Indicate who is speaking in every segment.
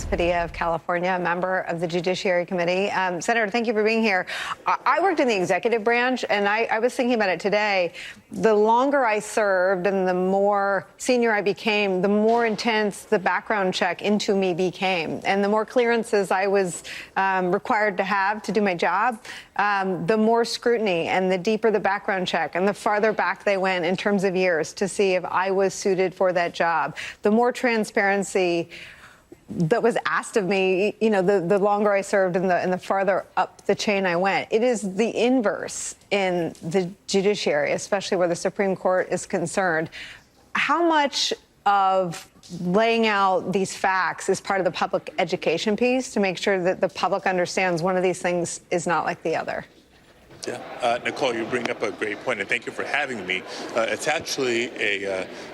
Speaker 1: Padilla of California, a member of the Judiciary Committee. Senator, thank you for being here. I worked in the executive branch, and I was thinking about it today. The longer I served and the more senior I became, the more intense the background check into me became. And the more clearances I was required to have to do my job, the more scrutiny and the deeper the background check and the farther back they went in terms of years to see if I was suited for that job. The more transparency that was asked of me, you know, the longer I served and the farther up the chain I went. It is the inverse in the judiciary, especially where the Supreme Court is concerned. How much of laying out these facts is part of the public education piece to make sure that the public understands one of these things is not like the other?
Speaker 2: Yeah, Nicole, you bring up a great point, and thank you for having me. It's actually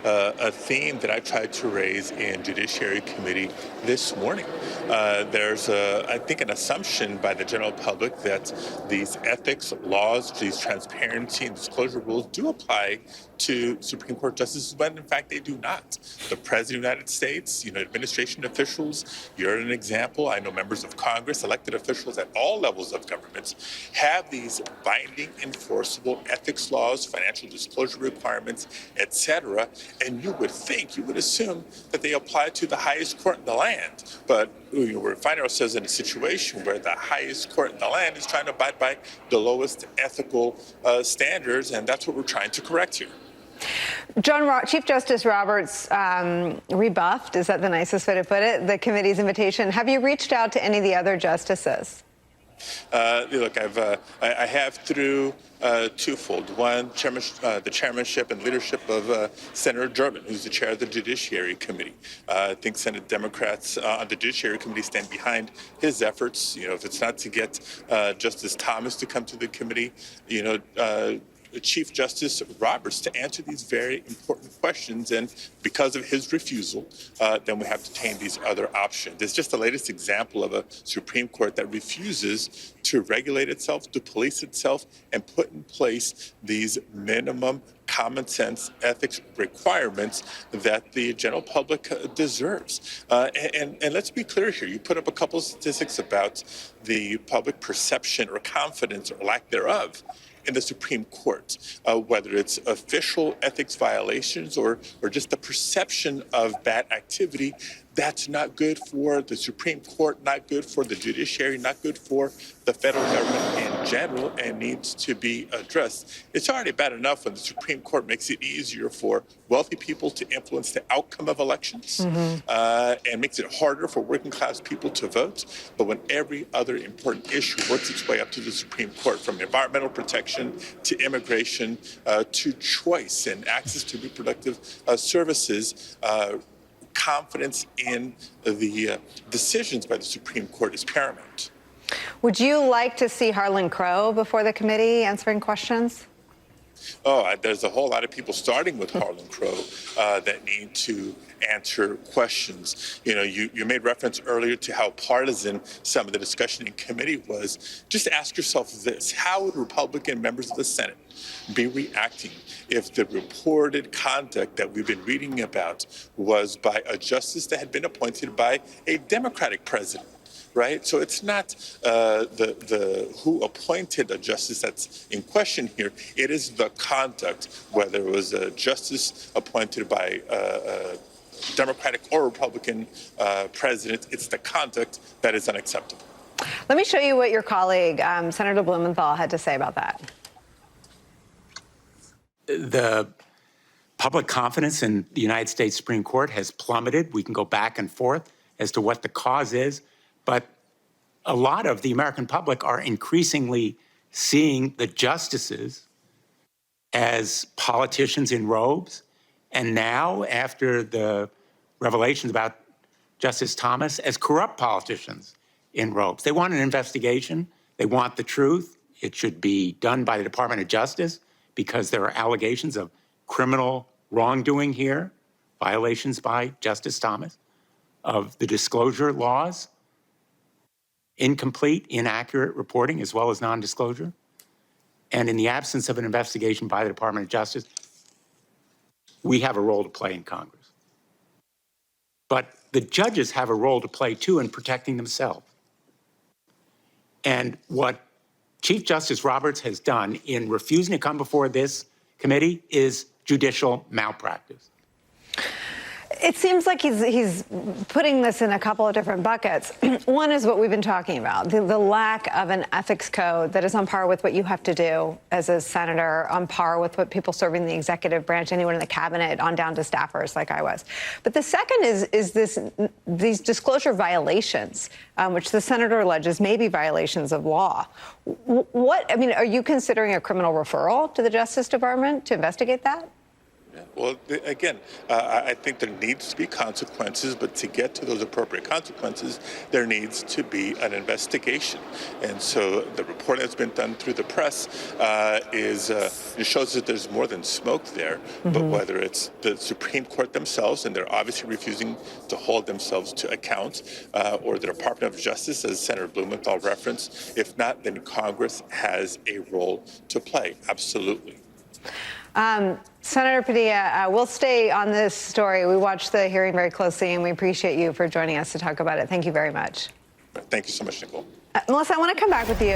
Speaker 2: a theme that I tried to raise in Judiciary Committee this morning. There's, I think, an assumption by the general public that these ethics laws, these transparency and disclosure rules do apply to Supreme Court justices, when in fact they do not. The President of the United States, administration officials, you're an example. I know members of Congress, elected officials at all levels of government have these binding, enforceable ethics laws, financial disclosure requirements, etc. And you would assume that they apply to the highest court in the land. But we find ourselves in a situation where the highest court in the land is trying to abide by the lowest ethical standards, and that's what we're trying to correct here.
Speaker 1: Chief Justice Roberts rebuffed, is that the nicest way to put it, the committee's invitation. Have you reached out to any of the other justices?
Speaker 2: Look, I have through twofold. One, the chairmanship and leadership of Senator Durbin, who's the chair of the Judiciary Committee. I think Senate Democrats on the Judiciary Committee stand behind his efforts. If it's not to get Justice Thomas to come to the committee, Chief Justice Roberts to answer these very important questions, and because of his refusal, then we have to take these other options. It's just the latest example of a Supreme Court that refuses to regulate itself, to police itself, and put in place these minimum common sense ethics requirements that the general public deserves. And let's be clear here. You put up a couple of statistics about the public perception or confidence or lack thereof in the Supreme Court, whether it's official ethics violations or just the perception of bad activity. That's not good for the Supreme Court, not good for the judiciary, not good for the federal government in general, and needs to be addressed. It's already bad enough when the Supreme Court makes it easier for wealthy people to influence the outcome of elections, and makes it harder for working class people to vote. But when every other important issue works its way up to the Supreme Court, from environmental protection to immigration to choice and access to reproductive services, confidence in the decisions by the Supreme Court is paramount.
Speaker 1: Would you like to see Harlan Crow before the committee answering questions?
Speaker 2: Oh, there's a whole lot of people, starting with Harlan Crow, that need to answer questions. You made reference earlier to how partisan some of the discussion in committee was. Just ask yourself this: how would Republican members of the Senate be reacting if the reported conduct that we've been reading about was by a justice that had been appointed by a Democratic president? Right? So it's not the who appointed a justice that's in question here. It is the conduct, whether it was a justice appointed by a Democratic or Republican president. It's the conduct that is unacceptable.
Speaker 1: Let me show you what your colleague, Senator Blumenthal, had to say about that.
Speaker 3: The public confidence in the United States Supreme Court has plummeted. We can go back and forth as to what the cause is. But a lot of the American public are increasingly seeing the justices as politicians in robes. And now, after the revelations about Justice Thomas, as corrupt politicians in robes. They want an investigation. They want the truth. It should be done by the Department of Justice because there are allegations of criminal wrongdoing here, violations by Justice Thomas of the disclosure laws, incomplete, inaccurate reporting, as well as non-disclosure. And in the absence of an investigation by the Department of Justice, we have a role to play in Congress. But the judges have a role to play too in protecting themselves. And what Chief Justice Roberts has done in refusing to come before this committee is judicial malpractice.
Speaker 1: It seems like he's putting this in a couple of different buckets. One is what we've been talking about, the lack of an ethics code that is on par with what you have to do as a senator, on par with what people serving the executive branch, anyone in the cabinet, on down to staffers like I was. But the second is these disclosure violations, which the senator alleges may be violations of law. Are you considering a criminal referral to the Justice Department to investigate that?
Speaker 2: Well, again, I think there needs to be consequences, but to get to those appropriate consequences, there needs to be an investigation. And so the reporting that's been done through the press it shows that there's more than smoke there. Mm-hmm. But whether it's the Supreme Court themselves, and they're obviously refusing to hold themselves to account, or the Department of Justice, as Senator Blumenthal referenced, if not, then Congress has a role to play. Absolutely.
Speaker 1: Senator Padilla, we'll stay on this story. We watched the hearing very closely, and we appreciate you for joining us to talk about it. Thank you very much.
Speaker 2: Thank you so much, Nicole.
Speaker 1: Melissa, I want to come back with you.